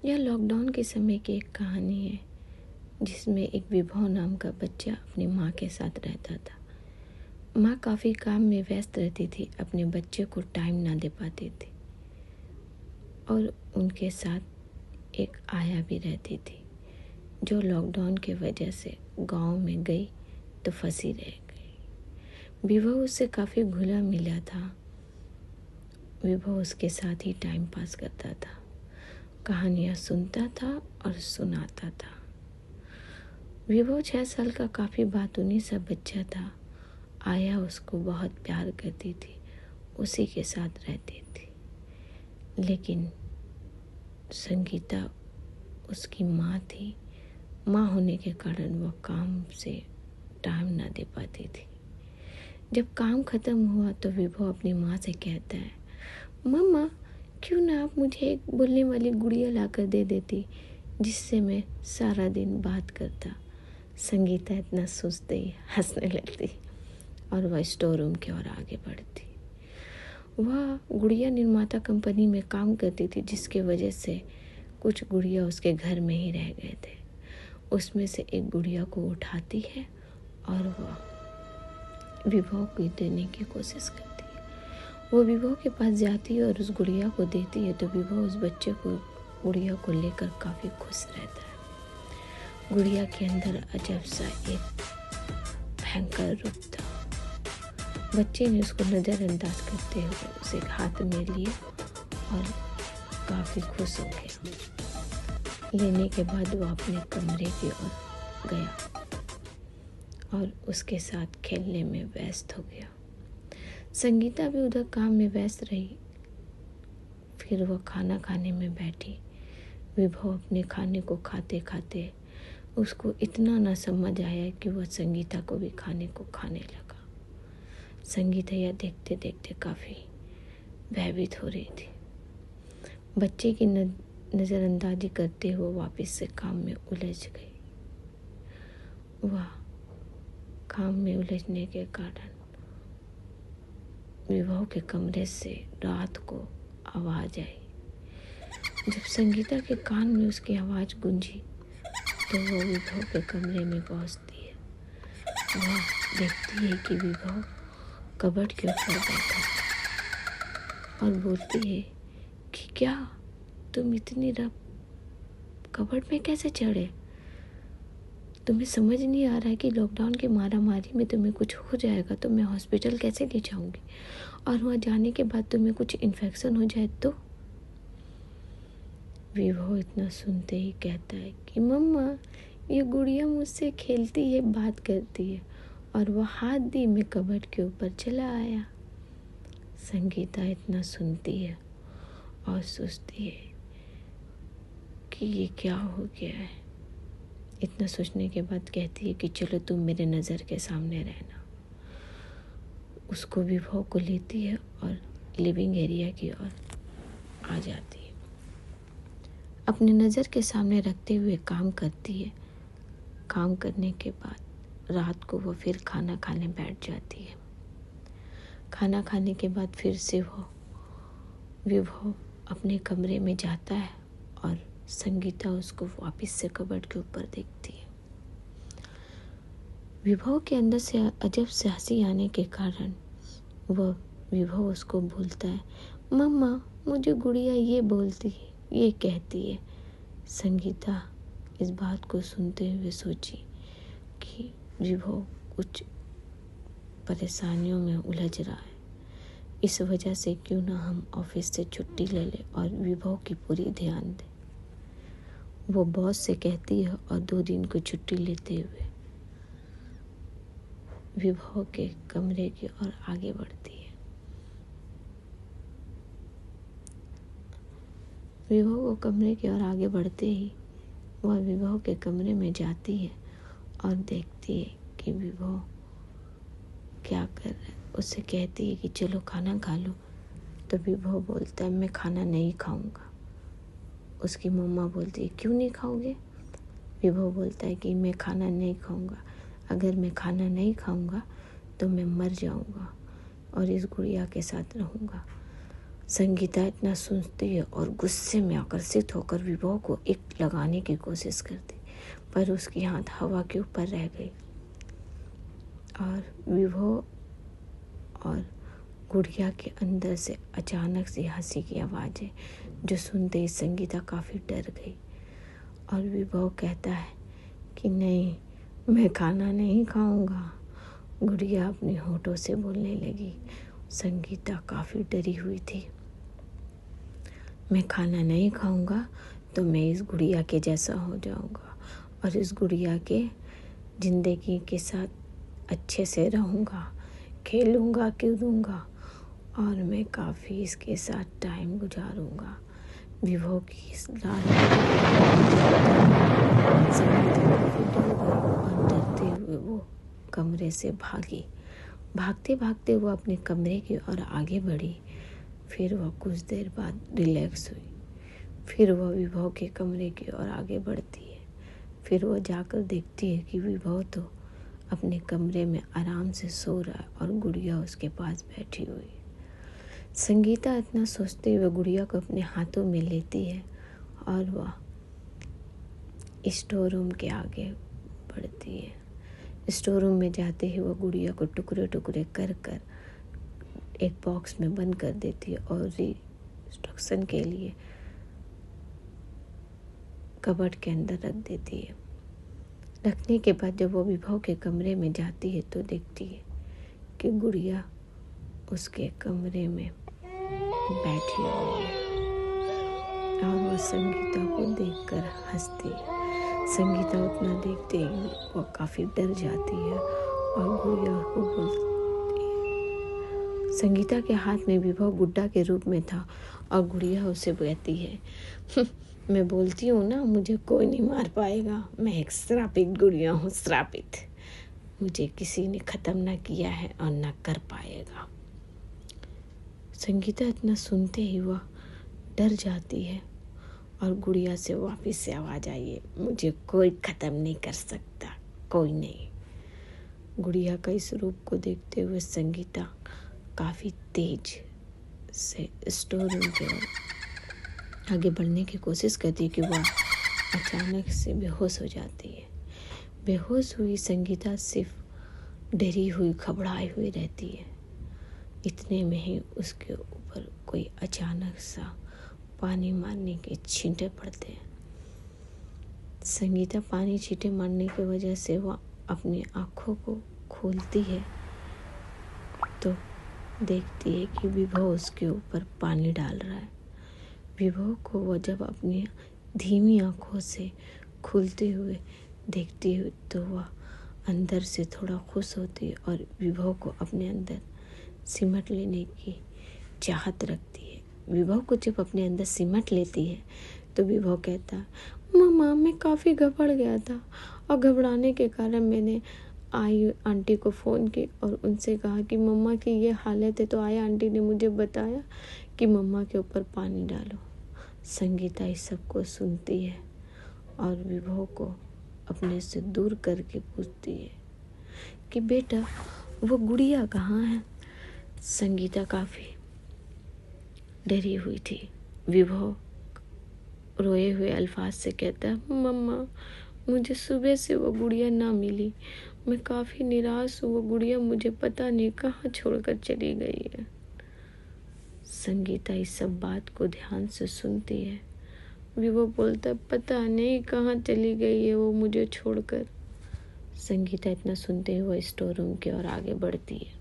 यह लॉकडाउन के समय की एक कहानी है जिसमें एक विभव नाम का बच्चा अपनी माँ के साथ रहता था। माँ काफ़ी काम में व्यस्त रहती थी, अपने बच्चे को टाइम ना दे पाती थी और उनके साथ एक आया भी रहती थी जो लॉकडाउन की वजह से गांव में गई तो फंसी रह गई। विभव उससे काफ़ी घुला मिला था। विभव उसके साथ ही टाइम पास करता था, कहानियाँ सुनता था और सुनाता था। विभव 6 साल का काफ़ी बातूनी सा बच्चा था। आया उसको बहुत प्यार करती थी, उसी के साथ रहती थी। लेकिन संगीता उसकी माँ थी। माँ होने के कारण वह काम से टाइम ना दे पाती थी। जब काम ख़त्म हुआ तो विभव अपनी माँ से कहता है, मम्मा क्यों ना आप मुझे एक बोलने वाली गुड़िया लाकर दे देती जिससे मैं सारा दिन बात करता। संगीता इतना सोचते ही हंसने लगती और वह स्टोर रूम की ओर आगे बढ़ती। वह गुड़िया निर्माता कंपनी में काम करती थी, जिसके वजह से कुछ गुड़िया उसके घर में ही रह गए थे। उसमें से एक गुड़िया को उठाती है और वह विभव को देने की कोशिश करती है। वो विभव के पास जाती है और उस गुड़िया को देती है तो विभव उस बच्चे को गुड़िया को लेकर काफ़ी खुश रहता है। गुड़िया के अंदर अजब सा एक भयंकर रूप था। बच्चे ने उसको नज़रअंदाज करते हुए उसे हाथ में लिए और काफ़ी खुश हो गया। लेने के बाद वो अपने कमरे की ओर गया और उसके साथ खेलने में व्यस्त हो गया। संगीता भी उधर काम में व्यस्त रही। फिर वह खाना खाने में बैठी। विभव अपने खाने को खाते खाते उसको इतना ना समझ आया कि वह संगीता को भी खाने को खाने लगा। संगीता यह देखते देखते काफ़ी भयभीत हो रही थी। बच्चे की नज़रअंदाजी करते हुए वापस से काम में उलझ गई। वह काम में उलझने के कारण विभव के कमरे से रात को आवाज़ आई। जब संगीता के कान में उसकी आवाज़ गूंजी तो वो विभव के कमरे में पहुंचती है। वह देखती है कि विभव कबर्ड के ऊपर बैठा है और बोलती है कि क्या तुम इतनी रात कबर्ड में कैसे चढ़े? तुम्हें समझ नहीं आ रहा है कि लॉकडाउन की मारामारी में तुम्हें कुछ हो जाएगा तो मैं हॉस्पिटल कैसे ले जाऊंगी, और वहाँ जाने के बाद तुम्हें कुछ इन्फेक्शन हो जाए तो? विभव इतना सुनते ही कहता है कि मम्मा ये गुड़िया मुझसे खेलती है, बात करती है, और वह हाथ दी मैं कबर्ड के ऊपर चला आया। संगीता इतना सुनती है और सोचती है कि ये क्या हो गया है। इतना सोचने के बाद कहती है कि चलो तुम मेरे नज़र के सामने रहना। उसको विभव को लेती है और लिविंग एरिया की ओर आ जाती है। अपने नज़र के सामने रखते हुए काम करती है। काम करने के बाद रात को वो फिर खाना खाने बैठ जाती है। खाना खाने के बाद फिर से वो विभव अपने कमरे में जाता है और संगीता उसको वापस से कबर्ड के ऊपर देखती है। विभव के अंदर से अजब से हंसी आने के कारण वह विभव उसको बोलता है, मम्मा मुझे गुड़िया ये बोलती है, ये कहती है। संगीता इस बात को सुनते हुए सोची कि विभव कुछ परेशानियों में उलझ रहा है। इस वजह से क्यों ना हम ऑफिस से छुट्टी ले लें और विभव की पूरी ध्यान दें। वो बॉस से कहती है और 2 दिन को छुट्टी लेते हुए विभव के कमरे की ओर आगे बढ़ती है। विभव को कमरे की ओर आगे बढ़ते ही वह विभव के कमरे में जाती है और देखती है कि विभव क्या कर रहा है। उससे कहती है कि चलो खाना खा लो। तो विभव बोलता है मैं खाना नहीं खाऊंगा। उसकी मम्मा बोलती है क्यों नहीं खाओगे? विभव बोलता है कि मैं खाना नहीं खाऊंगा। अगर मैं खाना नहीं खाऊंगा तो मैं मर जाऊंगा और इस गुड़िया के साथ रहूंगा। संगीता इतना सोचती है और गुस्से में आकर्षित होकर विभो को एक लगाने की कोशिश करती, पर उसकी हाथ हवा के ऊपर रह गई और विभो और गुड़िया के अंदर से अचानक से हंसी की आवाज़ें जो सुनते ही संगीता काफ़ी डर गई और विभो कहता है कि नहीं, मैं खाना नहीं खाऊंगा। गुड़िया अपने होठों से बोलने लगी। संगीता काफ़ी डरी हुई थी। मैं खाना नहीं खाऊंगा तो मैं इस गुड़िया के जैसा हो जाऊंगा और इस गुड़िया के ज़िंदगी के साथ अच्छे से रहूंगा, खेलूंगा, कूदूंगा और मैं काफ़ी इसके साथ टाइम गुजारूंगा। विभो की इस और डरते हुए वो कमरे से भागी। भागते भागते वो अपने कमरे की ओर आगे बढ़ी। फिर वह कुछ देर बाद रिलैक्स हुई। फिर वह विभो के कमरे की ओर आगे बढ़ती है। फिर वह जाकर देखती है कि विभो तो अपने कमरे में आराम से सो रहा है और गुड़िया उसके पास बैठी हुई है। संगीता इतना सोचते हुए गुड़िया को अपने हाथों में लेती है और वह स्टोर रूम के आगे बढ़ती है। स्टोर रूम में जाते ही वह गुड़िया को टुकड़े टुकड़े कर कर एक बॉक्स में बंद कर देती है और रिस्ट्रक्शन के लिए कबर्ड के अंदर रख देती है। रखने के बाद जब वो विभो के कमरे में जाती है तो देखती है कि गुड़िया उसके कमरे में बैठी हुई है और वह संगीता को देखकर हंसती है। संगीता उतना देखते ही वह काफ़ी डर जाती है और गुड़िया को बोलती है। संगीता के हाथ में विभो गुड्डा के रूप में था और गुड़िया उसे कहती है, मैं बोलती हूँ ना, मुझे कोई नहीं मार पाएगा। मैं एक श्रापित गुड़िया हूँ, श्रापित। मुझे किसी ने ख़त्म ना किया है और ना कर पाएगा। संगीता इतना सुनते ही वह डर जाती है और गुड़िया से वापस से आवाज़ आई है, मुझे कोई ख़त्म नहीं कर सकता, कोई नहीं। गुड़िया का इस रूप को देखते हुए संगीता काफ़ी तेज से स्टोर रूम की ओर आगे बढ़ने की कोशिश करती कि वह अचानक से बेहोश हो जाती है। बेहोश हुई संगीता सिर्फ डरी हुई, घबराई हुई रहती है। इतने में ही उसके ऊपर कोई अचानक सा पानी मारने के छींटे पड़ते हैं। संगीता पानी छींटे मारने की वजह से वह अपनी आँखों को खोलती है तो देखती है कि विभो उसके ऊपर पानी डाल रहा है। विभो को वह जब अपनी धीमी आँखों से खुलते हुए देखती है तो वह अंदर से थोड़ा खुश होती है और विभो को अपने अंदर सिमट लेने की चाहत रखती है। विभो को जब अपने अंदर सिमट लेती है तो विभो कहता है, मम्मा मैं काफ़ी घबरा गया था और घबराने के कारण मैंने आई आंटी को फ़ोन की और उनसे कहा कि मम्मा की ये हालत है, तो आई आंटी ने मुझे बताया कि मम्मा के ऊपर पानी डालो। संगीता इस सब को सुनती है और विभो को अपने से दूर करके पूछती है कि बेटा वो गुड़िया कहाँ है। संगीता काफ़ी डरी हुई थी। विभो रोए हुए अल्फाज से कहता है, मम्मा मुझे सुबह से वो गुड़िया ना मिली, मैं काफ़ी निराश हूँ, वो गुड़िया मुझे पता नहीं कहाँ छोड़कर चली गई है। संगीता इस सब बात को ध्यान से सुनती है। विभो बोलता है, पता नहीं कहाँ चली गई है वो मुझे छोड़कर। संगीता इतना सुनते हुए स्टोर रूम की ओर आगे बढ़ती है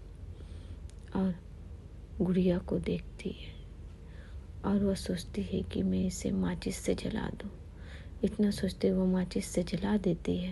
और गुड़िया को देखती है और वह सोचती है कि मैं इसे माचिस से जला दूँ। इतना सोचते वो माचिस से जला देती है